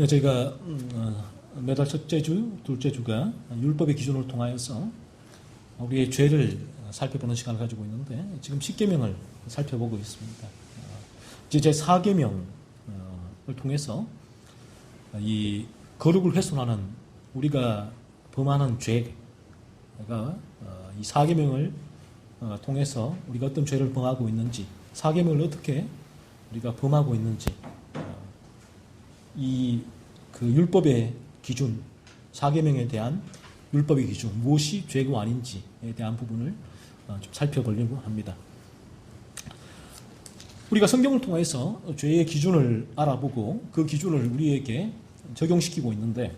저희가 매달 첫째 주, 둘째 주가 율법의 기준을 통하여서 우리의 죄를 살펴보는 시간을 가지고 있는데 지금 10계명을 살펴보고 있습니다. 이제 제 4계명을 통해서 이 거룩을 훼손하는 우리가 범하는 죄가 이 4계명을 통해서 우리가 어떤 죄를 범하고 있는지, 4계명을 어떻게 우리가 범하고 있는지, 이 그 율법의 기준, 4계명에 대한 율법의 기준, 무엇이 죄고 아닌지에 대한 부분을 좀 살펴보려고 합니다. 우리가 성경을 통해서 죄의 기준을 알아보고 그 기준을 우리에게 적용시키고 있는데,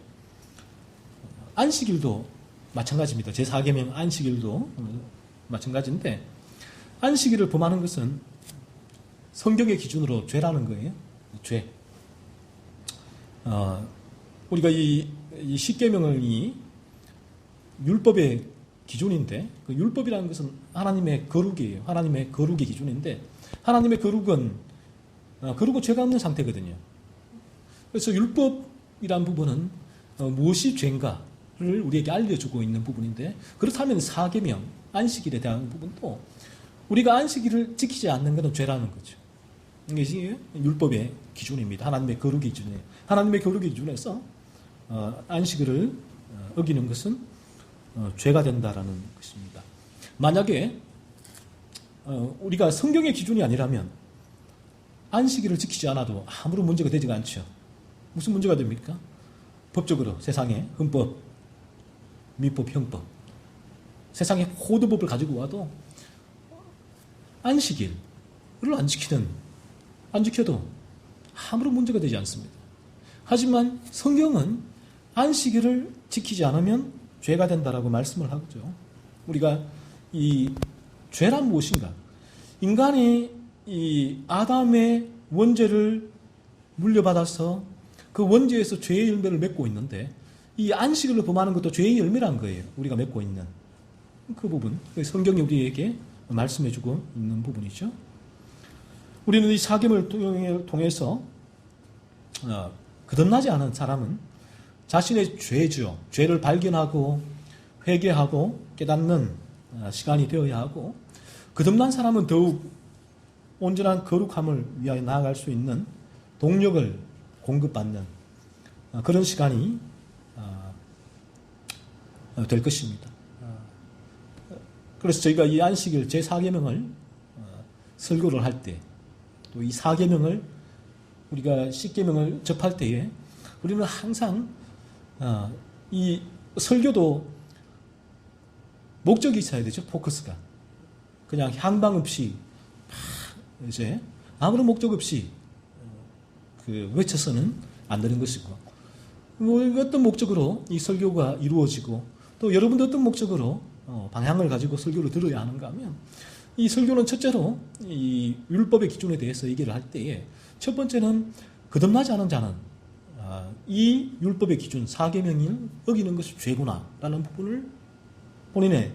안식일도 마찬가지입니다. 제4계명 안식일도 마찬가지인데, 안식일을 범하는 것은 성경의 기준으로 죄라는 거예요. 죄. 우리가 이 10계명이 율법의 기준인데, 그 율법이라는 것은 하나님의 거룩이에요. 하나님의 거룩의 기준인데, 하나님의 거룩은 죄가 없는 상태거든요. 그래서 율법이란 부분은 무엇이 죄인가를 우리에게 알려주고 있는 부분인데, 그렇다면 4계명 안식일에 대한 부분도 우리가 안식일을 지키지 않는 것은 죄라는 거죠. 이것이 율법의 기준입니다. 하나님의 거룩의 기준이에요. 하나님의 거룩의 기준에서 안식일을 어기는 것은 죄가 된다라는 것입니다. 만약에 우리가 성경의 기준이 아니라면 안식일을 지키지 않아도 아무런 문제가 되지가 않죠. 무슨 문제가 됩니까? 법적으로 세상에 헌법, 민법, 형법, 세상에 호도법을 가지고 와도 안식일을 안 지켜도 아무런 문제가 되지 않습니다. 하지만 성경은 안식일을 지키지 않으면 죄가 된다라고 말씀을 하죠. 우리가 이 죄란 무엇인가? 인간이 이 아담의 원죄를 물려받아서 그 원죄에서 죄의 열매를 맺고 있는데, 이 안식일을 범하는 것도 죄의 열매란 거예요. 우리가 맺고 있는 그 부분, 성경이 우리에게 말씀해주고 있는 부분이죠. 우리는 이 4계명을 통해서 거듭나지 않은 사람은 자신의 죄를 발견하고 회개하고 깨닫는 시간이 되어야 하고, 거듭난 사람은 더욱 온전한 거룩함을 위하여 나아갈 수 있는 동력을 공급받는 그런 시간이 될 것입니다. 그래서 저희가 이 안식일 제4계명을 설교를 할 때, 또 이 4계명을 우리가 10계명을 접할 때에 우리는 항상 이 설교도 목적이 있어야 되죠. 포커스가. 그냥 향방 없이 이제 아무런 목적 없이 외쳐서는 안 되는 것이고, 어떤 목적으로 이 설교가 이루어지고, 또 여러분도 어떤 목적으로 방향을 가지고 설교를 들어야 하는가 하면, 이 설교는 첫째로 이 율법의 기준에 대해서 얘기를 할 때에 첫 번째는 거듭나지 않은 자는 이 율법의 기준 4계명을 어기는 것이 죄구나라는 부분을 본인의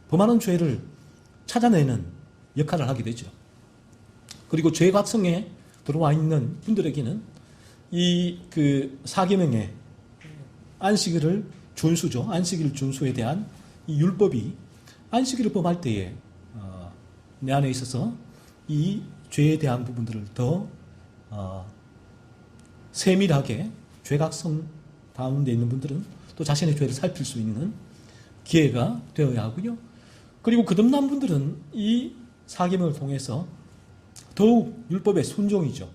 범하는 죄를 찾아내는 역할을 하게 되죠. 그리고 죄 과성에 들어와 있는 분들에게는 이 4계명의 안식일을 준수죠. 안식일 준수에 대한 이 율법이 안식일을 범할 때에 내 안에 있어서 이 죄에 대한 부분들을 더 세밀하게, 죄각성 가운데 있는 분들은 또 자신의 죄를 살필 수 있는 기회가 되어야 하고요. 그리고 거듭난 분들은 이 4계명을 통해서 더욱 율법의 순종이죠.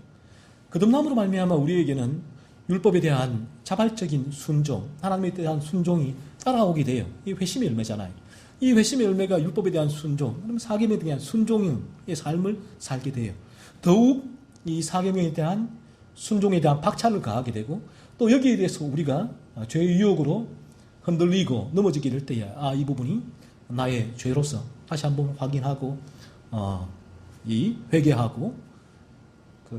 거듭남으로 말미암아 우리에게는 율법에 대한 자발적인 순종, 하나님에 대한 순종이 따라오게 돼요. 이 회심의 열매잖아요. 이 회심의 열매가 율법에 대한 순종, 그러면 4계명에 대한 순종의 삶을 살게 돼요. 더욱 이 4계명에 대한 순종에 대한 박차를 가하게 되고, 또 여기에 대해서 우리가 죄의 유혹으로 흔들리고 넘어지게 될 때에 이 부분이 나의 죄로서 다시 한번 확인하고 이 회개하고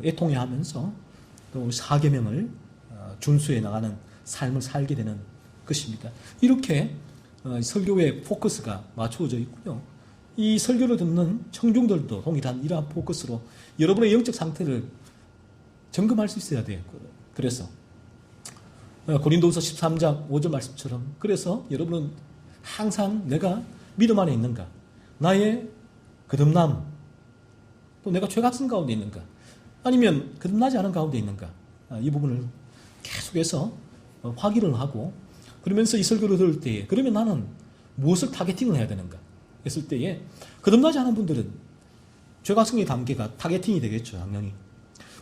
애통해하면서 또 4계명을 준수해 나가는 삶을 살게 되는 것입니다. 이렇게 설교의 포커스가 맞추어져 있고요. 이 설교를 듣는 청중들도 동일한 이러한 포커스로 여러분의 영적 상태를 점검할 수 있어야 돼요. 그래서 고린도후서 13장 5절 말씀처럼 그래서 여러분은 항상 내가 믿음 안에 있는가? 나의 거듭남 또 내가 죄각성 가운데 있는가? 아니면 거듭나지 않은 가운데 있는가? 이 부분을 계속해서 확인을 하고 그러면서 이 설교를 들을 때에 그러면 나는 무엇을 타겟팅을 해야 되는가 했을 때에 거듭나지 않은 분들은 죄각성의 단계가 타겟팅이 되겠죠. 당연히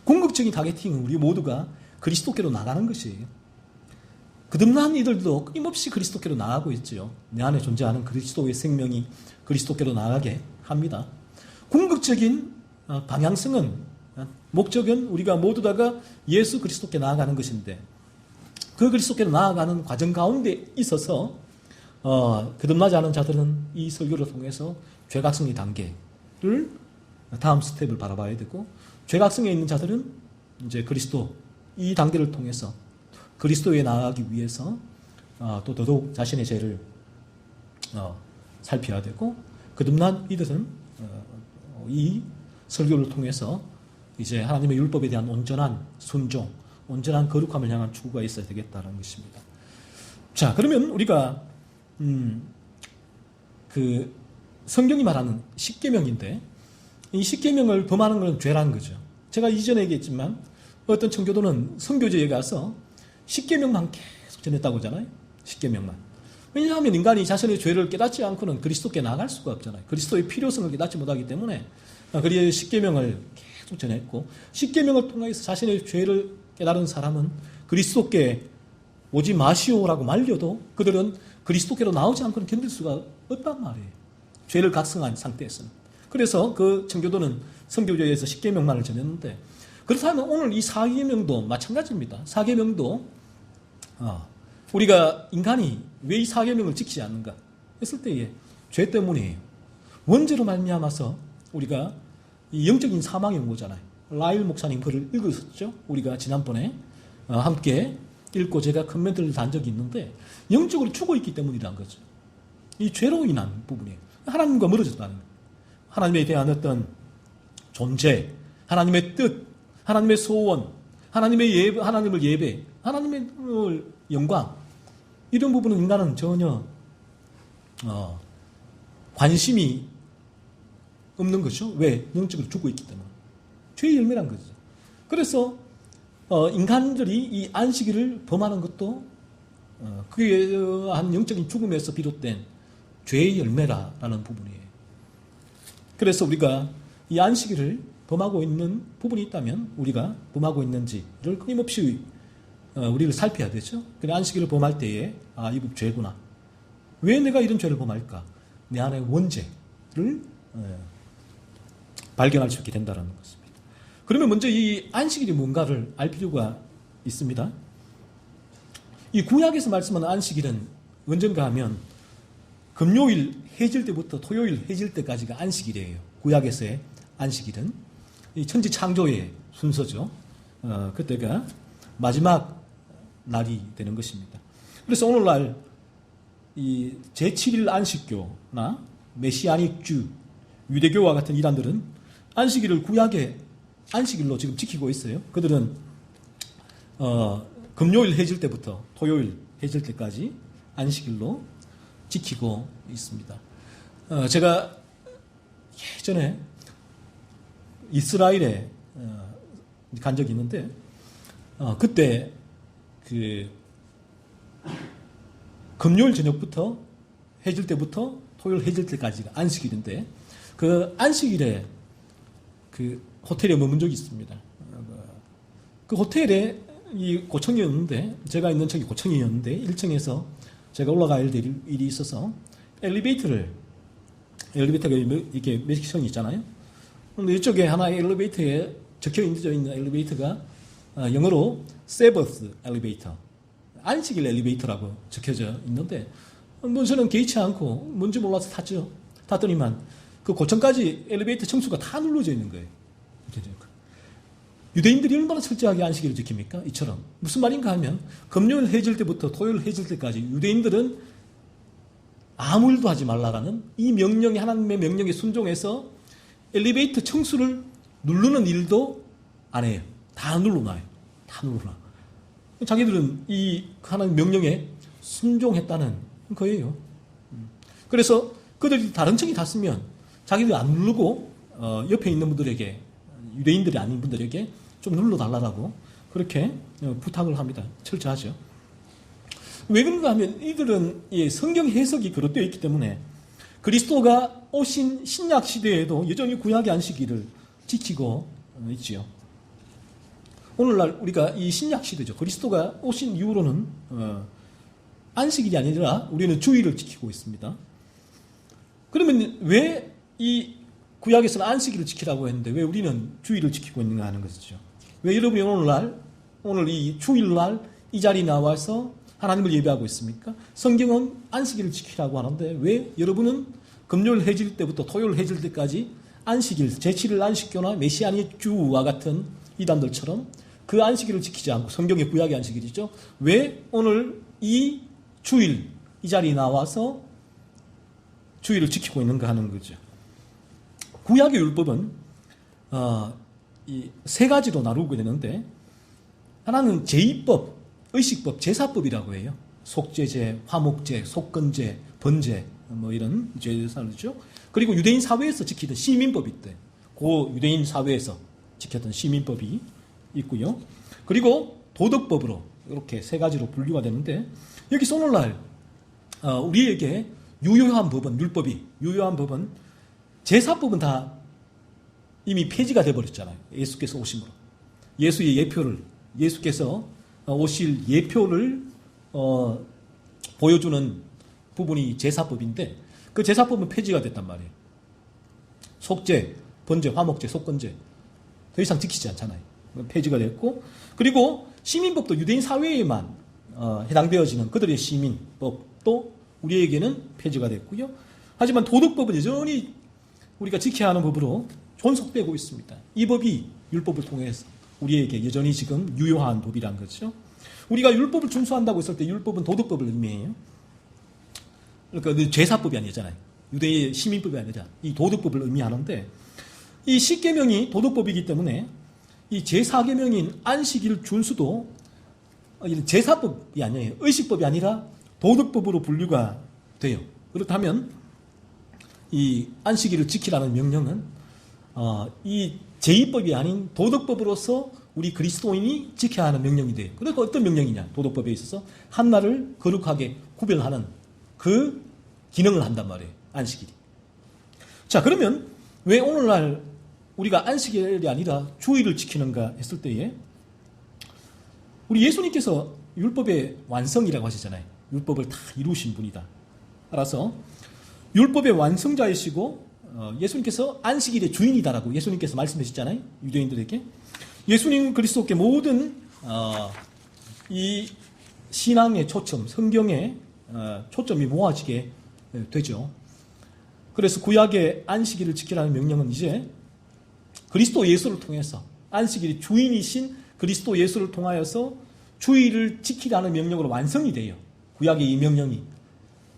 궁극적인 타겟팅은 우리 모두가 그리스도께로 나가는 것이에요. 거듭난 이들도 끊임없이 그리스도께로 나가고 있죠. 내 안에 존재하는 그리스도의 생명이 그리스도께로 나가게 합니다. 궁극적인 방향성은 목적은 우리가 모두 다가 예수 그리스도께 나아가는 것인데 그 그리스도께로 나아가는 과정 가운데 있어서 거듭나지 않은 자들은 이 설교를 통해서 죄각성의 단계를 다음 스텝을 바라봐야 되고 죄각성에 있는 자들은 이제 그리스도 이 단계를 통해서 그리스도에 나아가기 위해서 또 더더욱 자신의 죄를 살펴야 되고 거듭난 이들은 이 설교를 통해서 이제 하나님의 율법에 대한 온전한 순종, 온전한 거룩함을 향한 추구가 있어야 되겠다는 것입니다. 자, 그러면 우리가 그 성경이 말하는 십계명인데 이 십계명을 범하는 것은 죄라는 거죠. 제가 이전에 얘기했지만 어떤 청교도는 선교지에 가서 십계명만 계속 전했다고 하잖아요. 십계명만. 왜냐하면 인간이 자신의 죄를 깨닫지 않고는 그리스도께 나아갈 수가 없잖아요. 그리스도의 필요성을 깨닫지 못하기 때문에 그리스도의 십계명을 계속 전했고 십계명을 통해서 자신의 죄를 깨달은 사람은 그리스도께 오지 마시오라고 말려도 그들은 그리스도께로 나오지 않고는 견딜 수가 없단 말이에요. 죄를 각성한 상태에서는. 그래서 그 청교도는 선교지에서 십계명만을 전했는데 그렇다면 오늘 이 사계명도 마찬가지입니다. 사계명도 우리가 인간이 왜 이 사계명을 지키지 않는가 했을 때에 죄 때문이에요. 원죄로 말미암아서 우리가 이 영적인 사망이 온 거잖아요. 라일 목사님 글을 읽었었죠. 우리가 지난번에 함께 읽고 제가 커멘트를 단 적이 있는데 영적으로 죽어 있기 때문이라는 거죠. 이 죄로 인한 부분이에요. 하나님과 멀어졌다는 거예요. 하나님에 대한 어떤 존재, 하나님의 뜻, 하나님의 소원, 하나님의 예배, 하나님을 예배, 하나님의 영광 이런 부분은 인간은 전혀 관심이 없는 거죠. 왜? 영적으로 죽고 있기 때문에. 죄의 열매란 거죠. 그래서 인간들이 이 안식일을 범하는 것도 그에 한 영적인 죽음에서 비롯된 죄의 열매라는 부분이에요. 그래서 우리가 이 안식일을 범하고 있는 부분이 있다면 우리가 범하고 있는지를 끊임없이 우리를 살펴야 되죠. 근데 안식일을 범할 때에 이 부분 죄구나. 왜 내가 이런 죄를 범할까? 내 안에 원죄를 발견할 수 있게 된다는 것입니다. 그러면 먼저 이 안식일이 뭔가를 알 필요가 있습니다. 이 구약에서 말씀하는 안식일은 언젠가 하면 금요일 해질 때부터 토요일 해질 때까지가 안식일이에요. 구약에서의 안식일은 이 천지 창조의 순서죠. 그때가 마지막 날이 되는 것입니다. 그래서 오늘날 이 제7일 안식교나 메시아닉주, 유대교와 같은 이단들은 안식일을 구약의 안식일로 지금 지키고 있어요. 그들은 금요일 해질 때부터 토요일 해질 때까지 안식일로 지키고 있습니다. 제가 예전에 이스라엘에 간 적이 있는데 그때 그 금요일 저녁부터 해질 때부터 토요일 해질 때까지가 안식일인데 그 안식일에 그 호텔에 머문 적이 있습니다. 그 호텔에 이 고층이었는데 제가 있는 층이 고층이었는데 1층에서 제가 올라가야 될 일이 있어서 엘리베이터가 이렇게 몇 층이 있잖아요. 근데 이쪽에 하나의 엘리베이터에 적혀 있는 엘리베이터가 영어로 세버스 엘리베이터, 안식일 엘리베이터라고 적혀져 있는데 저는 개의치 않고 뭔지 몰라서 탔죠. 탔더니만 그 고층까지 엘리베이터 층수가 다 눌러져 있는 거예요. 유대인들이 얼마나 철저하게 안식일을 지킵니까? 이처럼. 무슨 말인가 하면 금요일 해질 때부터 토요일 해질 때까지 유대인들은 아무 일도 하지 말라라는 이 명령이 하나님의 명령에 순종해서 엘리베이터 층수를 누르는 일도 안 해요. 다 눌러놔요. 다 눌러놔. 자기들은 이 하나님 명령에 순종했다는 거예요. 그래서 그들이 다른 층이 탔으면 자기들이 안 누르고 옆에 있는 분들에게, 유대인들이 아닌 분들에게 좀 눌러달라고 그렇게 부탁을 합니다. 철저하죠. 왜 그런가 하면 이들은 성경 해석이 그릇되어 있기 때문에 그리스도가 오신 신약 시대에도 여전히 구약의 안식일을 지키고 있지요. 오늘날 우리가 이 신약 시대죠. 그리스도가 오신 이후로는 안식일이 아니라 우리는 주일을 지키고 있습니다. 그러면 왜 이 구약에서는 안식일을 지키라고 했는데 왜 우리는 주일을 지키고 있는가 하는 것이죠. 왜 여러분이 오늘 이 주일날 이 자리에 나와서 하나님을 예배하고 있습니까? 성경은 안식일을 지키라고 하는데 왜 여러분은 금요일 해질 때부터 토요일 해질 때까지 안식일, 제7일 안식교나 메시아닉 주와 같은 이단들처럼 그 안식일을 지키지 않고, 성경의 구약의 안식일이죠. 왜 오늘 이 주일 이 자리에 나와서 주일을 지키고 있는가 하는 거죠. 구약의 율법은 이 세 가지로 나누게 되는데, 하나는 제의법, 의식법, 제사법이라고 해요. 속죄제, 화목제, 속건제, 번제, 뭐 이런 제사죠. 그리고 유대인 사회에서 지키던 시민법이 있대. 그 유대인 사회에서 지켰던 시민법이 있고요. 그리고 도덕법으로 이렇게 세 가지로 분류가 되는데, 여기서 오늘날 우리에게 유효한 법은, 율법이 유효한 법은, 제사법은 다 이미 폐지가 되어버렸잖아요. 예수께서 오심으로. 예수의 예표를, 예수께서 오실 예표를 보여주는 부분이 제사법인데, 그 제사법은 폐지가 됐단 말이에요. 속죄, 번제, 화목제, 속건제 더 이상 지키지 않잖아요. 폐지가 됐고, 그리고 시민법도 유대인 사회에만 해당되어지는 그들의 시민법도 우리에게는 폐지가 됐고요. 하지만 도덕법은 여전히 우리가 지켜야 하는 법으로 존속되고 있습니다. 이 법이 율법을 통해서 우리에게 여전히 지금 유효한 법이란 거죠. 우리가 율법을 준수한다고 했을 때 율법은 도덕법을 의미해요. 그러니까 제사법이 아니잖아요. 유대의 시민법이 아니라 이 도덕법을 의미하는데, 이 십계명이 도덕법이기 때문에 이 제4계명인 안식일 준수도 제사법이 아니에요. 의식법이 아니라 도덕법으로 분류가 돼요. 그렇다면 이 안식일을 지키라는 명령은 이 제2법이 아닌 도덕법으로서 우리 그리스도인이 지켜야 하는 명령이 돼요. 그러니까 어떤 명령이냐? 도덕법에 있어서 한날을 거룩하게 구별하는 그 기능을 한단 말이에요. 안식일이. 자, 그러면 왜 오늘날 우리가 안식일이 아니라 주일을 지키는가 했을 때에, 우리 예수님께서 율법의 완성이라고 하시잖아요. 율법을 다 이루신 분이다. 따라서 율법의 완성자이시고 예수님께서 안식일의 주인이다라고 예수님께서 말씀하셨잖아요. 유대인들에게. 예수님 그리스도께 모든 이 신앙의 초점, 성경의 초점이 모아지게 되죠. 그래서 구약의 안식일을 지키라는 명령은 이제 그리스도 예수를 통해서, 안식일의 주인이신 그리스도 예수를 통하여서 주일을 지키라는 명령으로 완성이 돼요. 구약의 이 명령이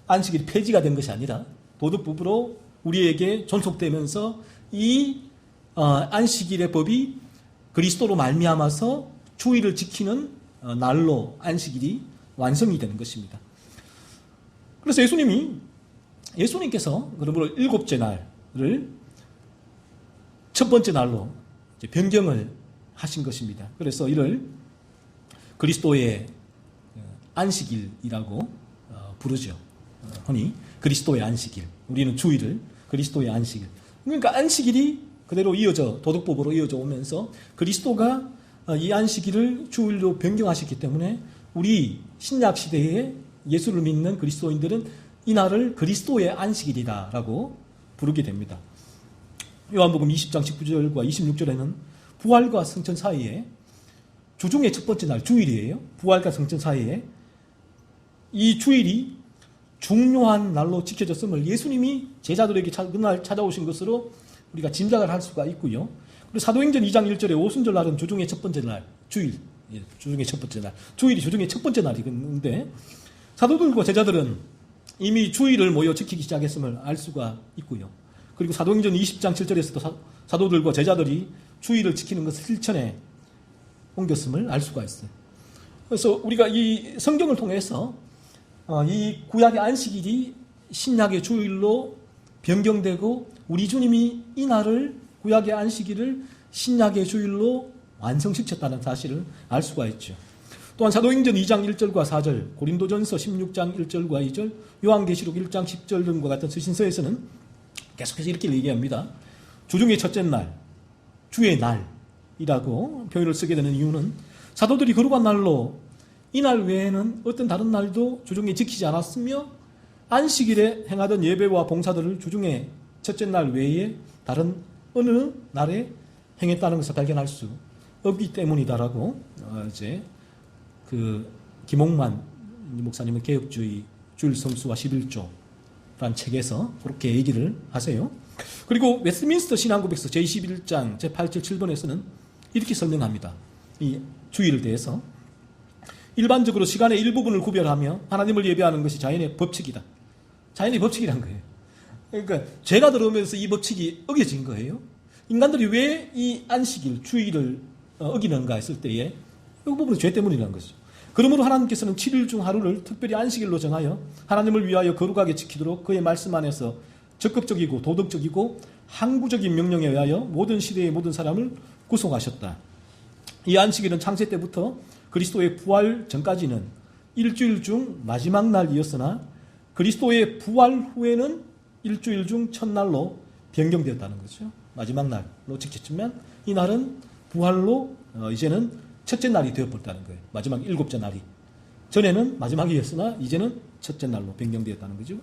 안식일이 폐지가 된 것이 아니라 도덕법으로 우리에게 존속되면서 이 안식일의 법이 그리스도로 말미암아서 주일을 지키는 날로 안식일이 완성이 되는 것입니다. 그래서 예수님께서 그러므로 일곱째 날을 첫 번째 날로 변경을 하신 것입니다. 그래서 이를 그리스도의 안식일이라고 부르죠. 흔히 그리스도의 안식일. 우리는 주일을 그리스도의 안식일. 그러니까 안식일이 그대로 도덕법으로 이어져 오면서 그리스도가 이 안식일을 주일로 변경하셨기 때문에 우리 신약 시대에 예수를 믿는 그리스도인들은 이 날을 그리스도의 안식일이다라고 부르게 됩니다. 요한복음 20장 19절과 26절에는 부활과 성천 사이에, 주중의 첫 번째 날 주일이에요. 부활과 성천 사이에 이 주일이 중요한 날로 지켜졌음을 예수님이 제자들에게 그날 찾아오신 것으로 우리가 짐작을 할 수가 있고요. 그리고 사도행전 2장 1절에 오순절 날은 주중의 첫 번째 날, 주일, 주중의 첫 번째 날, 주일이 주중의 첫 번째 날이었는데, 사도들과 제자들은 이미 주일을 모여 지키기 시작했음을 알 수가 있고요. 그리고 사도행전 20장 7절에서도 사도들과 제자들이 주일을 지키는 것을 실천에 옮겼음을 알 수가 있어요. 그래서 우리가 이 성경을 통해서 이 구약의 안식일이 신약의 주일로 변경되고 우리 주님이 이 날을 구약의 안식일을 신약의 주일로 완성시켰다는 사실을 알 수가 있죠. 또한 사도행전 2장 1절과 4절, 고린도전서 16장 1절과 2절, 요한계시록 1장 10절 등과 같은 서신서에서는 계속해서 이렇게 얘기합니다. 주중의 첫째 날, 주의 날이라고 표현을 쓰게 되는 이유는 사도들이 거룩한 날로 이 날 외에는 어떤 다른 날도 주중에 지키지 않았으며 안식일에 행하던 예배와 봉사들을 주중의 첫째 날 외에 다른 어느 날에 행했다는 것을 발견할 수 없기 때문이다라고 이제 그 김홍만 목사님은 개혁주의 주일 성수와 11조라는 책에서 그렇게 얘기를 하세요. 그리고 웨스트민스터 신앙고백서 제21장 제8절 7번에서는 이렇게 설명합니다. 이 주일에 대해서 일반적으로 시간의 일부분을 구별하며 하나님을 예배하는 것이 자연의 법칙이다. 자연의 법칙이란 거예요. 그러니까 죄가 들어오면서 이 법칙이 어겨진 거예요. 인간들이 왜 이 안식일, 주일을 어기는가 했을 때에 이 부분은 죄 때문이라는 거죠. 그러므로 하나님께서는 7일 중 하루를 특별히 안식일로 정하여 하나님을 위하여 거룩하게 지키도록 그의 말씀 안에서 적극적이고 도덕적이고 항구적인 명령에 의하여 모든 시대의 모든 사람을 구속하셨다. 이 안식일은 창세 때부터 그리스도의 부활 전까지는 일주일 중 마지막 날이었으나 그리스도의 부활 후에는 일주일 중 첫날로 변경되었다는 거죠. 마지막 날로 지켰지만 이 날은 부활로 이제는 첫째 날이 되어버렸다는 거예요. 마지막 일곱째 날이. 전에는 마지막이었으나 이제는 첫째 날로 변경되었다는 거죠.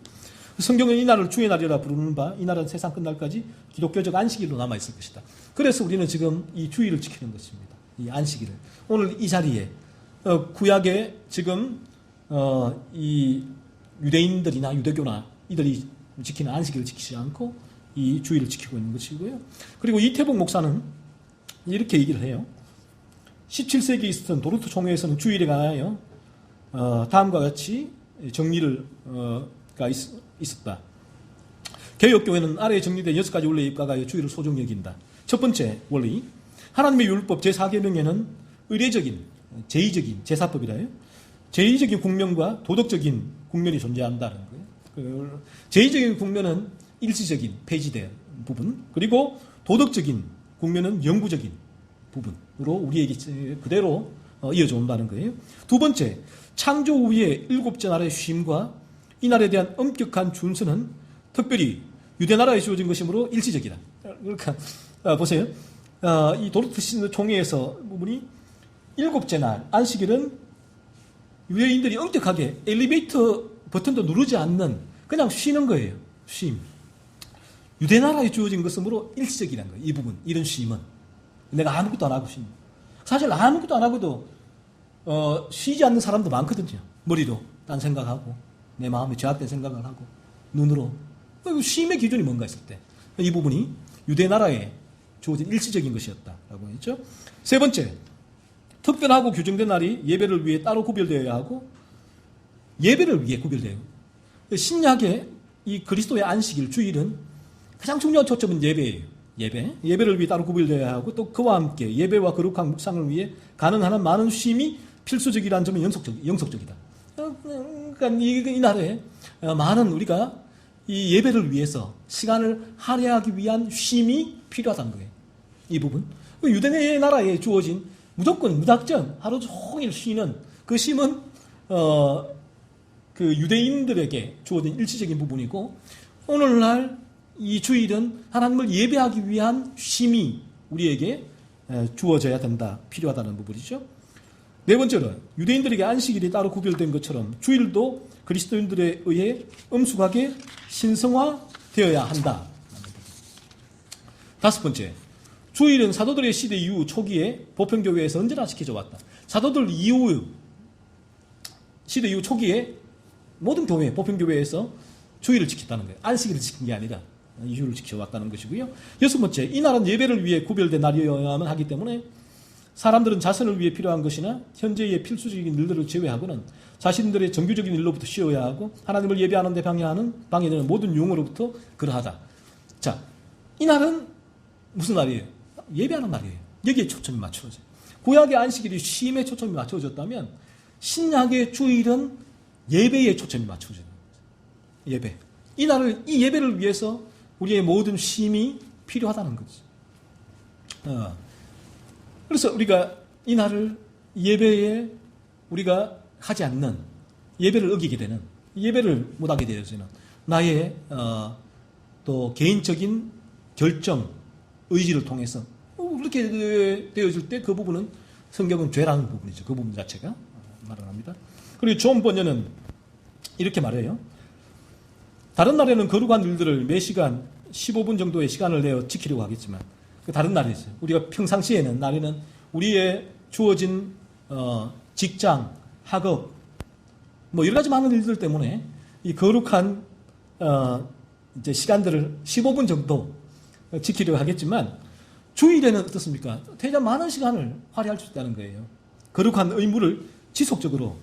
성경은 이 날을 주의 날이라 부르는 바 이 날은 세상 끝날까지 기독교적 안식일로 남아있을 것이다. 그래서 우리는 지금 이 주일을 지키는 것입니다. 이 안식일을. 오늘 이 자리에 구약에 지금 이 유대인들이나 유대교나 이들이 지키는 안식일을 지키지 않고 이 주일을 지키고 있는 것이고요. 그리고 이태복 목사는 이렇게 얘기를 해요. 17세기에 있었던 도르트 총회에서는 주일에 관하여 다음과 같이 정리를 있었다. 개혁교회는 아래에 정리된 6가지 원리에 입각하여 주일을 소중히 여긴다. 첫 번째 원리, 하나님의 율법 제4계명에는 의례적인, 제의적인 제사법이라요. 제의적인 국면과 도덕적인 국면이 존재한다는 거예요. 제의적인 국면은 일시적인 폐지된 부분, 그리고 도덕적인 국면은 영구적인 부분으로 우리에게 그대로 이어져 온다는 거예요. 두 번째, 창조 후의 일곱째 날의 쉼과 이 날에 대한 엄격한 준수는 특별히 유대 나라에 주어진 것이므로 일시적이다. 그러니까 보세요. 이 도르트 총회에서 부분이 일곱째 날 안식일은 유대인들이 엄격하게 엘리베이터 버튼도 누르지 않는 그냥 쉬는 거예요. 쉼. 유대 나라에 주어진 것이므로 일시적이라는 거예요. 이 부분, 이런 쉼은 내가 아무것도 안 하고 쉼. 사실 아무것도 안 하고도 쉬지 않는 사람도 많거든요. 머리로 딴 생각하고 내 마음에 제약된 생각을 하고 눈으로. 쉼의 기준이 뭔가 했을 때 이 부분이 유대 나라에 주어진 일시적인 것이었다라고 했죠. 세 번째, 특별하고 규정된 날이 예배를 위해 따로 구별되어야 하고 예배를 위해 구별돼요. 신약의 이 그리스도의 안식일 주일은 가장 중요한 초점은 예배예요. 예배를 위해 따로 구별되어야 하고 또 그와 함께 예배와 거룩한 묵상을 위해 가능한 한 많은 쉼이 필수적이라는 점은 영속적이다. 그러니까 이 날에 많은 우리가 이 예배를 위해서 시간을 할애하기 위한 쉼이 필요하다는 거예요. 이 부분. 유대 나라에 주어진 무조건 무작정 하루 종일 쉬는 그 쉼은 그 유대인들에게 주어진 일시적인 부분이고 오늘날 이 주일은 하나님을 예배하기 위한 쉼이 우리에게 주어져야 된다, 필요하다는 부분이죠. 네 번째는 유대인들에게 안식일이 따로 구별된 것처럼 주일도 그리스도인들에 의해 엄숙하게 신성화되어야 한다. 다섯 번째, 주일은 사도들의 시대 이후 초기에 보편교회에서 언제나 지켜져 왔다. 사도들 이후 시대 이후 초기에 모든 교회, 보편교회에서 주일을 지켰다는 거예요. 안식일을 지킨 게 아니라 이유를 지켜왔다는 것이고요. 여섯 번째, 이 날은 예배를 위해 구별된 날이어야만 하기 때문에 사람들은 자선을 위해 필요한 것이나 현재의 필수적인 일들을 제외하고는 자신들의 정규적인 일로부터 쉬어야 하고 하나님을 예배하는 데 방해되는 모든 유흥으로부터 그러하다. 자, 이 날은 무슨 날이에요? 예배하는 날이에요. 여기에 초점이 맞춰져요. 구약의 안식일이 쉼에 초점이 맞춰졌다면 신약의 주일은 예배에 초점이 맞춰져요. 예배. 이 예배를 위해서 우리의 모든 쉼이 필요하다는 거지. 그래서 우리가 이 날을 예배에 우리가 하지 않는, 예배를 어기게 되는, 예배를 못하게 되어지는 나의 또 개인적인 결정, 의지를 통해서 그렇게 되어질 때 그 부분은 성경은 죄라는 부분이죠. 그 부분 자체가 말을 합니다. 그리고 존 번연은 이렇게 말해요. 다른 날에는 거룩한 일들을 매 시간 15분 정도의 시간을 내어 지키려고 하겠지만 다른 날이죠. 우리가 평상시에는 날에는 우리의 주어진 직장, 학업, 뭐 여러 가지 많은 일들 때문에 이 거룩한 이제 시간들을 15분 정도 지키려고 하겠지만 주일에는 어떻습니까? 대략 많은 시간을 할애할 수 있다는 거예요. 거룩한 의무를 지속적으로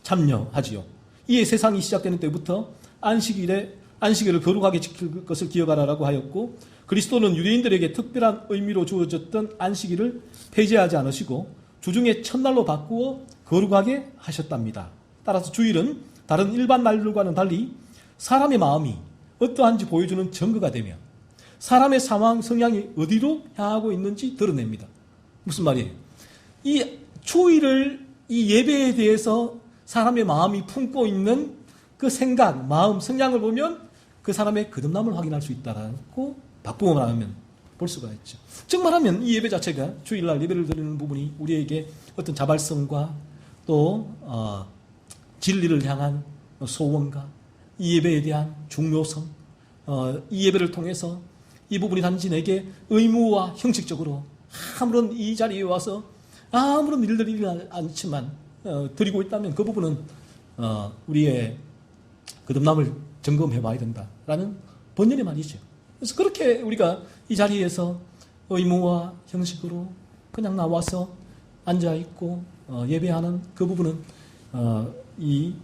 참여하지요. 이에 세상이 시작되는 때부터 안식일을 거룩하게 지킬 것을 기억하라라고 하였고, 그리스도는 유대인들에게 특별한 의미로 주어졌던 안식일을 폐지하지 않으시고 주중의 첫날로 바꾸어 거룩하게 하셨답니다. 따라서 주일은 다른 일반 날들과는 달리 사람의 마음이 어떠한지 보여주는 증거가 되며 사람의 상황, 성향이 어디로 향하고 있는지 드러냅니다. 무슨 말이에요? 이 주일을, 이 예배에 대해서 사람의 마음이 품고 있는 그 생각, 마음, 성향을 보면 그 사람의 거듭남을 확인할 수 있다라고 바꾸어 말하면 볼 수가 있죠. 즉 말하면 이 예배 자체가, 주일날 예배를 드리는 부분이 우리에게 어떤 자발성과 또 진리를 향한 소원과 이 예배에 대한 중요성, 이 예배를 통해서 이 부분이 단지 내게 의무와 형식적으로 아무런 이 자리에 와서 아무런 일들이 일어나지 않지만 드리고 있다면 그 부분은 우리의 거듭남을 점검해 봐야 된다라는 번연의 말이죠. 그래서 그렇게 우리가 이 자리에서 의무와 형식으로 그냥 나와서 앉아있고 예배하는 그 부분은 이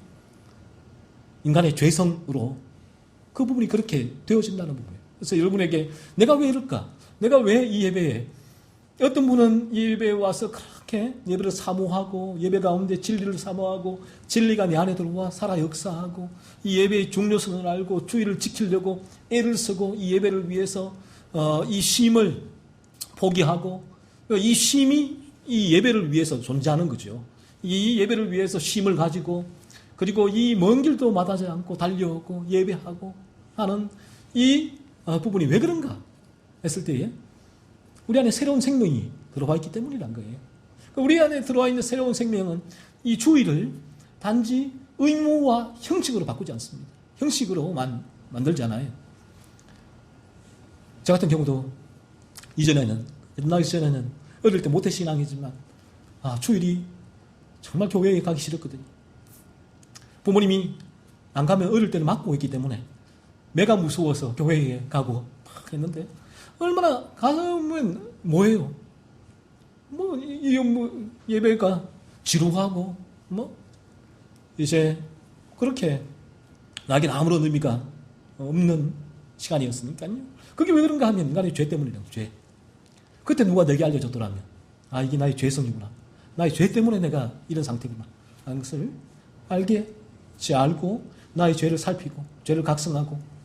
인간의 죄성으로 그 부분이 그렇게 되어진다는 부분이에요. 그래서 여러분에게 내가 왜 이럴까? 내가 왜 이 예배에, 어떤 분은 이 예배에 와서 그렇게 예배를 사모하고 예배 가운데 진리를 사모하고 진리가 내 안에 들어와 살아 역사하고 이 예배의 중요성을 알고 주의를 지키려고 애를 쓰고 이 예배를 위해서 이 쉼을 포기하고 이 쉼이 이 예배를 위해서 존재하는 거죠. 이 예배를 위해서 쉼을 가지고 그리고 이 먼 길도 마다하지 않고 달려오고 예배하고 하는 이 부분이 왜 그런가 했을 때에 우리 안에 새로운 생명이 들어와 있기 때문이란 거예요. 우리 안에 들어와 있는 새로운 생명은 이 주의를 단지 의무와 형식으로 바꾸지 않습니다. 형식으로 만들지 않아요. 저 같은 경우도 이전에는, 옛날 전에는 어릴 때 모태신앙이지만 주일이 정말 교회에 가기 싫었거든요. 부모님이 안 가면 어릴 때는 막고 있기 때문에 매가 무서워서 교회에 가고 막 했는데 얼마나 가면 뭐예요? 예배가 지루하고 이제 그렇게 나에게는 아무런 의미가 없는 시간이었으니까요. 그게 왜 그런가 하면 인간의 죄 때문이라고. 죄. 그때 누가 내게 알려줬더라면 이게 나의 죄성이구나. 나의 죄 때문에 내가 이런 상태구나 하는 것을 알고 나의 죄를 살피고 죄를 각성하고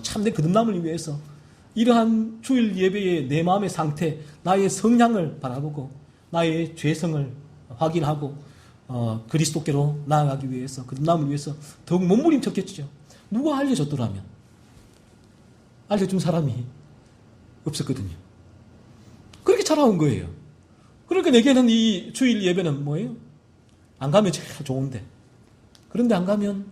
참된 거듭남을 위해서 이러한 주일 예배의 내 마음의 상태, 나의 성향을 바라보고 나의 죄성을 확인하고 그리스도께로 나아가기 위해서, 거듭남을 위해서 더욱 몸부림쳤겠죠. 누가 알려줬더라면. 알려준 사람이 없었거든요. 그렇게 자라온 거예요. 그러니까 내게는 이 주일 예배는 뭐예요? 안 가면 제일 좋은데. 그런데 안 가면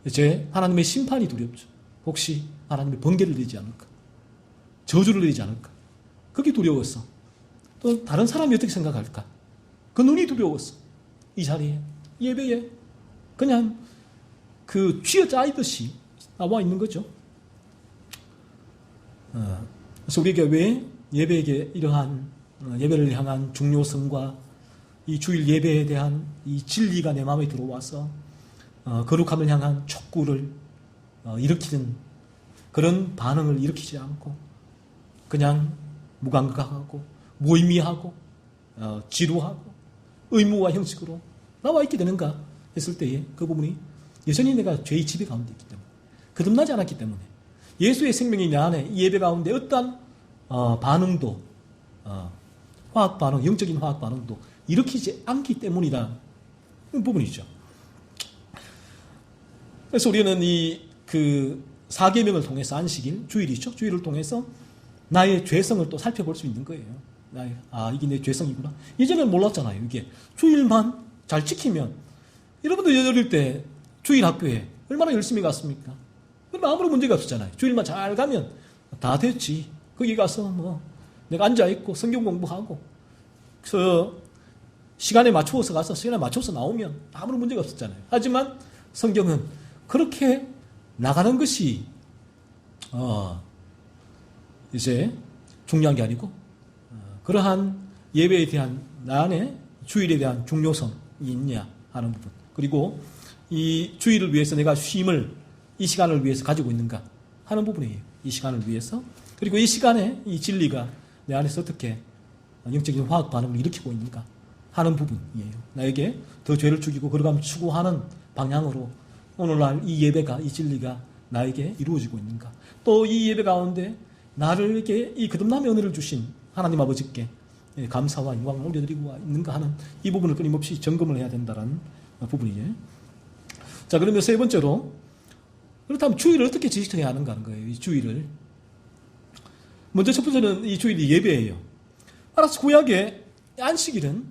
이제 하나님의 심판이 두렵죠. 혹시 하나님의 번개를 내리지 않을까? 저주를 내리지 않을까? 그게 두려웠어. 또 다른 사람이 어떻게 생각할까? 그 눈이 두려웠어. 이 자리에, 예배에 그냥 그 쥐어짜이듯이 나와 있는 거죠. 그래서 우리에게 왜 예배에게 이러한 예배를 향한 중요성과 이 주일 예배에 대한 이 진리가 내 마음에 들어와서 거룩함을 향한 촉구를 일으키는 그런 반응을 일으키지 않고 그냥 무감각하고 무의미하고 지루하고 의무와 형식으로 나와 있게 되는가 했을 때에 그 부분이 여전히 내가 죄의 지배 가운데 있기 때문에 거듭나지 않았기 때문에 예수의 생명이 내 안에 이 예배 가운데 어떠한 반응도 화학 반응, 영적인 화학 반응도 일으키지 않기 때문이다. 그 부분이죠. 그래서 우리는 그 사계명을 통해서 안식일, 주일이죠. 주일을 통해서 나의 죄성을 또 살펴볼 수 있는 거예요. 이게 내 죄성이구나. 예전에는 몰랐잖아요. 이게 주일만 잘 지키면 여러분들 어릴 때 주일 학교에 얼마나 열심히 갔습니까? 그러면 아무런 문제가 없었잖아요. 주일만 잘 가면 다 됐지. 거기 가서 내가 앉아있고 성경 공부하고 시간에 맞추어서 가서 시간에 맞춰서 나오면 아무런 문제가 없었잖아요. 하지만 성경은 그렇게 나가는 것이 이제 중요한 게 아니고 그러한 예배에 대한 나 안에 주일에 대한 중요성이 있냐 하는 부분, 그리고 이 주일을 위해서 내가 쉼을 이 시간을 위해서 가지고 있는가 하는 부분이에요. 이 시간을 위해서. 그리고 이 시간에 이 진리가 내 안에서 어떻게 영적인 화학 반응을 일으키고 있는가 하는 부분이에요. 나에게 더 죄를 죽이고 거룩함을 추구하는 방향으로 오늘날 이 예배가, 이 진리가 나에게 이루어지고 있는가. 또 이 예배 가운데 나에게 이 거듭남의 은혜를 주신 하나님 아버지께 감사와 영광을 올려드리고 있는가 하는 이 부분을 끊임없이 점검을 해야 된다는 부분이에요. 자, 그러면 세 번째로, 그렇다면 주일을 어떻게 지켜야 하는가 하는 거예요. 이 주일을. 먼저 첫 번째는 이 주일이 예배예요. 알아서 구약의 안식일은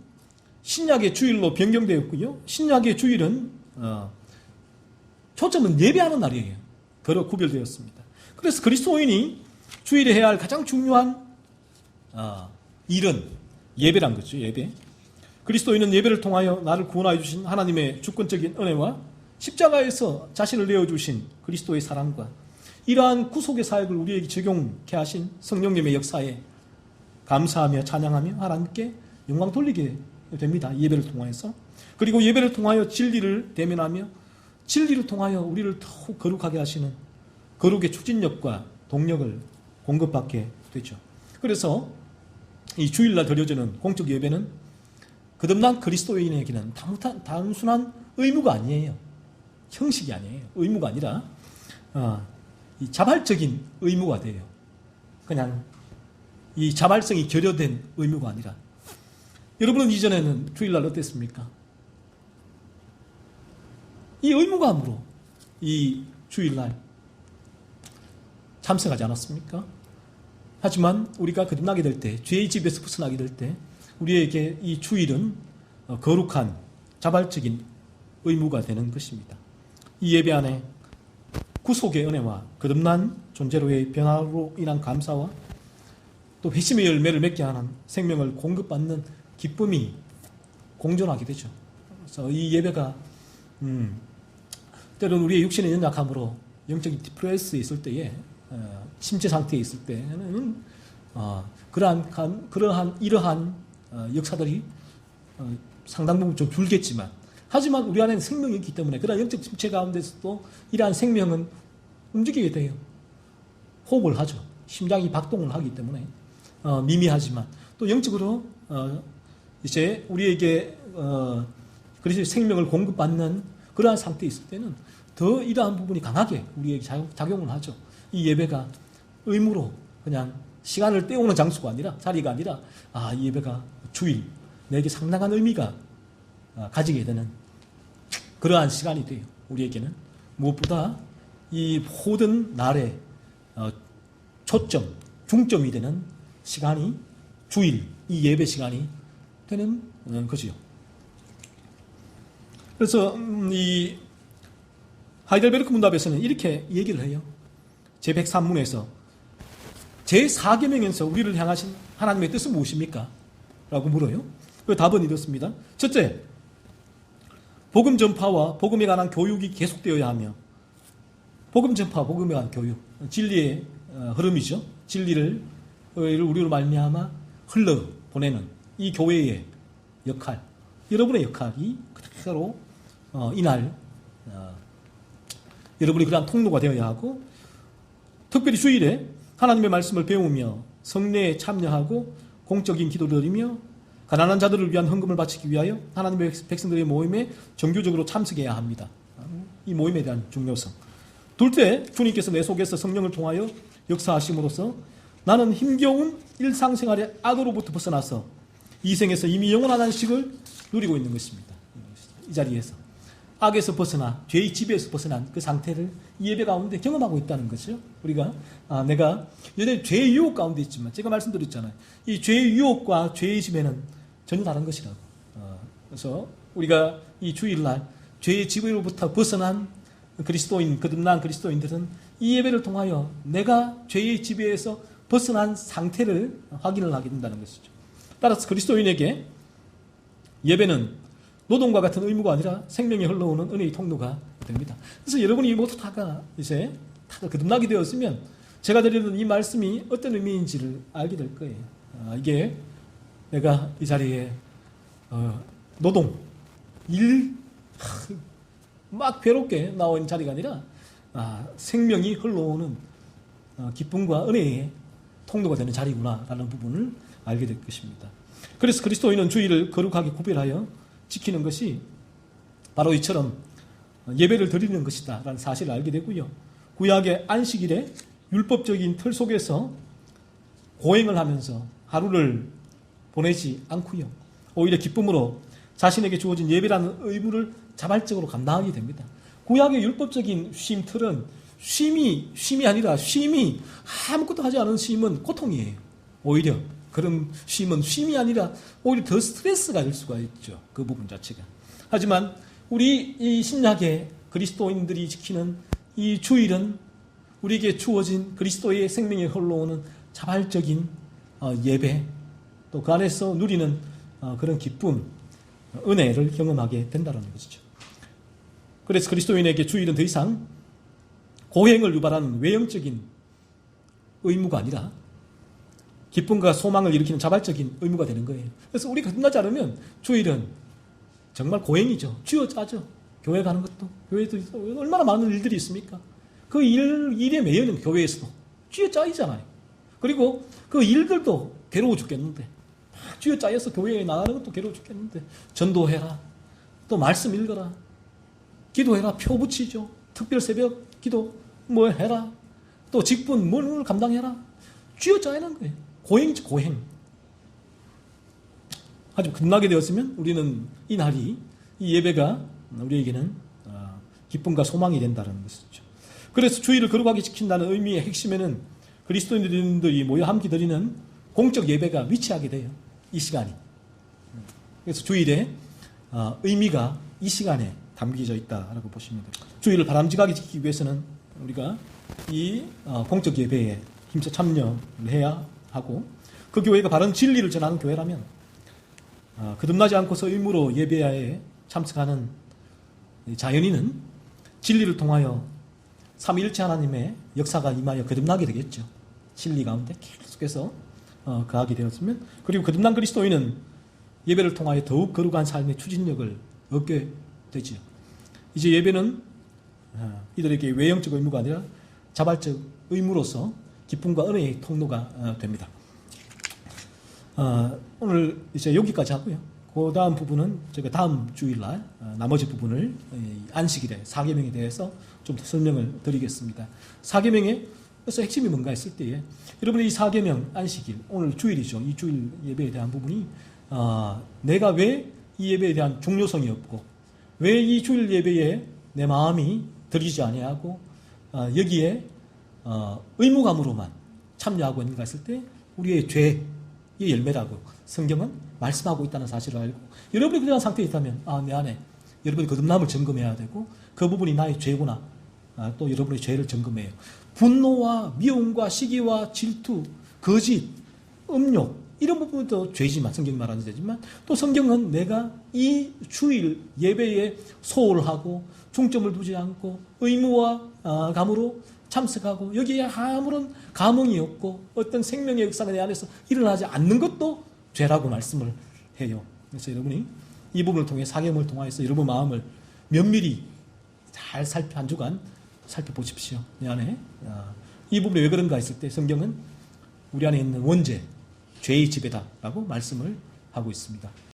신약의 주일로 변경되었고요. 신약의 주일은 초점은 예배하는 날이에요. 그로 구별되었습니다. 그래서 그리스도인이 주일에 해야 할 가장 중요한 일은 예배란 거죠. 예배. 그리스도인은 예배를 통하여 나를 구원하여 주신 하나님의 주권적인 은혜와 십자가에서 자신을 내어주신 그리스도의 사랑과 이러한 구속의 사역을 우리에게 적용케 하신 성령님의 역사에 감사하며 찬양하며 하나님께 영광 돌리게 됩니다. 예배를 통하여서. 그리고 예배를 통하여 진리를 대면하며 진리를 통하여 우리를 더욱 거룩하게 하시는 거룩의 추진력과 동력을 공급받게 되죠. 그래서 이 주일날 드려지는 공적 예배는 거듭난 그리스도인에게는 단순한 의무가 아니에요. 형식이 아니에요. 의무가 아니라 이 자발적인 의무가 돼요. 그냥 이 자발성이 결여된 의무가 아니라. 여러분은 이전에는 주일날 어땠습니까? 이 의무감으로 이 주일날 참석하지 않았습니까? 하지만 우리가 거듭나게 될 때, 죄의 집에서 벗어나게 될 때 우리에게 이 주일은 거룩한 자발적인 의무가 되는 것입니다. 이 예배 안에 구속의 은혜와 거듭난 존재로의 변화로 인한 감사와 또 회심의 열매를 맺게 하는 생명을 공급받는 기쁨이 공존하게 되죠. 그래서 이 예배가 때로는 우리의 육신의 연약함으로 영적인 디프레스에 있을 때에 심체 상태에 있을 때는 이러한 역사들이 상당 부분 좀 줄겠지만, 하지만 우리 안에는 생명이 있기 때문에 그러한 영적 심체 가운데서도 이러한 생명은 움직이게 돼요. 호흡을 하죠. 심장이 박동을 하기 때문에 미미하지만 또 영적으로 이제 우리에게 그래서 생명을 공급받는 그러한 상태에 있을 때는 더 이러한 부분이 강하게 우리에게 작용을 하죠. 이 예배가 의무로 그냥 시간을 때우는 장소가 아니라, 자리가 아니라 이 예배가 주일 내게 상당한 의미가 가지게 되는 그러한 시간이 돼요. 우리에게는 무엇보다 이 모든 날의 초점, 중점이 되는 시간이 주일, 이 예배 시간이 되는 거지요. 그래서 이 하이델베르크 문답에서는 이렇게 얘기를 해요. 제103문에서 제4계명에서 우리를 향하신 하나님의 뜻은 무엇입니까? 라고 물어요. 그 답은 이렇습니다. 첫째, 복음 전파와 복음에 관한 교육이 계속되어야 하며, 복음 전파, 복음에 관한 교육, 진리의 흐름이죠. 진리를 우리로 말미암아 흘러보내는 이 교회의 역할, 여러분의 역할이 그대로 이날 여러분이 그러한 통로가 되어야 하고, 특별히 주일에 하나님의 말씀을 배우며 성례에 참여하고 공적인 기도를 드리며 가난한 자들을 위한 헌금을 바치기 위하여 하나님의 백성들의 모임에 정규적으로 참석해야 합니다. 이 모임에 대한 중요성. 둘째, 주님께서 내 속에서 성령을 통하여 역사하심으로써 나는 힘겨운 일상생활의 악으로부터 벗어나서 이 생에서 이미 영원한 안식을 누리고 있는 것입니다. 이 자리에서 악에서 벗어나 죄의 지배에서 벗어난 그 상태를 이 예배 가운데 경험하고 있다는 거죠. 우리가 내가 여전히 죄의 유혹 가운데 있지만 제가 말씀드렸잖아요. 이 죄의 유혹과 죄의 지배는 전혀 다른 것이라고. 그래서 우리가 이 주일날 죄의 지배로부터 벗어난 그리스도인, 거듭난 그리스도인들은 이 예배를 통하여 내가 죄의 지배에서 벗어난 상태를 확인을 하게 된다는 것이죠. 따라서 그리스도인에게 예배는 노동과 같은 의무가 아니라 생명이 흘러오는 은혜의 통로가 됩니다. 그래서 여러분이 모두 다가 이제 거듭나게 되었으면 제가 드리는 이 말씀이 어떤 의미인지를 알게 될 거예요. 이게 내가 이 자리에 노동, 일, 막 괴롭게 나온 자리가 아니라 생명이 흘러오는 기쁨과 은혜의 통로가 되는 자리구나라는 부분을 알게 될 것입니다. 그래서 그리스도인은 주일을 거룩하게 구별하여 지키는 것이 바로 이처럼 예배를 드리는 것이다 라는 사실을 알게 되고요. 구약의 안식일에 율법적인 틀 속에서 고행을 하면서 하루를 보내지 않고요. 오히려 기쁨으로 자신에게 주어진 예배라는 의무를 자발적으로 감당하게 됩니다. 구약의 율법적인 쉼 틀은 쉼이 아니라 아무것도 하지 않은 쉼은 고통이에요. 오히려 그런 쉼이 아니라 오히려 더 스트레스가 될 수가 있죠. 그 부분 자체가. 하지만 우리 이 신약의 그리스도인들이 지키는 이 주일은 우리에게 주어진 그리스도의 생명이 흘러오는 자발적인 예배, 또 그 안에서 누리는 그런 기쁨, 은혜를 경험하게 된다는 것이죠. 그래서 그리스도인에게 주일은 더 이상 고행을 유발하는 외형적인 의무가 아니라 기쁨과 소망을 일으키는 자발적인 의무가 되는 거예요. 그래서 우리가 끝나지 않으면 주일은 정말 고행이죠. 쥐어짜죠. 교회 가는 것도, 교회도 얼마나 많은 일들이 있습니까? 그 일에 매여 있는 교회에서도 쥐어짜이잖아요. 그리고 그 일들도 괴로워 죽겠는데, 막 쥐어짜여서 교회에 나가는 것도 괴로워 죽겠는데, 전도해라, 또 말씀 읽어라, 기도해라, 표 붙이죠. 특별 새벽 기도 뭐 해라, 또 직분 뭘 감당해라. 쥐어짜이는 거예요. 고행이죠, 고행. 아주 끝나게 되었으면 우리는 이 날이, 이 예배가 우리에게는 기쁨과 소망이 된다는 것이죠. 그래서 주일을 거룩하게 지킨다는 의미의 핵심에는 그리스도인들이 모여 함께 드리는 공적 예배가 위치하게 돼요. 이 시간이. 그래서 주일의 의미가 이 시간에 담겨져 있다라고 보시면 됩니다. 주일을 바람직하게 지키기 위해서는 우리가 이 공적 예배에 힘써 참여를 해야 하고, 그 교회가 바른 진리를 전하는 교회라면 거듭나지 않고서 의무로 예배에 참석하는 자연인은 진리를 통하여 삼위일체 하나님의 역사가 임하여 거듭나게 되겠죠. 진리 가운데 계속해서 거하게 되었으면, 그리고 거듭난 그리스도인은 예배를 통하여 더욱 거룩한 삶의 추진력을 얻게 되죠. 이제 예배는 이들에게 외형적 의무가 아니라 자발적 의무로서 기쁨과 은혜의 통로가 됩니다. 오늘 이제 여기까지 하고요. 그 다음 부분은 제가 다음 주일날 나머지 부분을 안식일의 사계명에 대해서 좀 더 설명을 드리겠습니다. 사계명의 그래서 핵심이 뭔가 했을 때에 여러분의 이 사계명 안식일, 오늘 주일이죠. 이 주일 예배에 대한 부분이 내가 왜 이 예배에 대한 중요성이 없고 왜 이 주일 예배에 내 마음이 들이지 아니하고 여기에 의무감으로만 참여하고 있는가 했을 때 우리의 죄의 열매라고 성경은 말씀하고 있다는 사실을 알고, 여러분이 그런 상태에 있다면 내 안에 여러분이 거듭남을 점검해야 되고 그 부분이 나의 죄구나, 또 여러분의 죄를 점검해요. 분노와 미움과 시기와 질투, 거짓, 음욕 이런 부분도 죄지만, 성경이 말하는 죄지만, 또 성경은 내가 이 주일 예배에 소홀하고 중점을 두지 않고 의무와 감으로 참석하고 여기에 아무런 감흥이 없고 어떤 생명의 역사가 내 안에서 일어나지 않는 것도 죄라고 말씀을 해요. 그래서 여러분이 이 부분을 통해 사경을 통해서 여러분 마음을 면밀히 잘 한 주간 살펴보십시오. 내 안에 이 부분이 왜 그런가 했을 때 성경은 우리 안에 있는 원죄, 죄의 지배다라고 말씀을 하고 있습니다.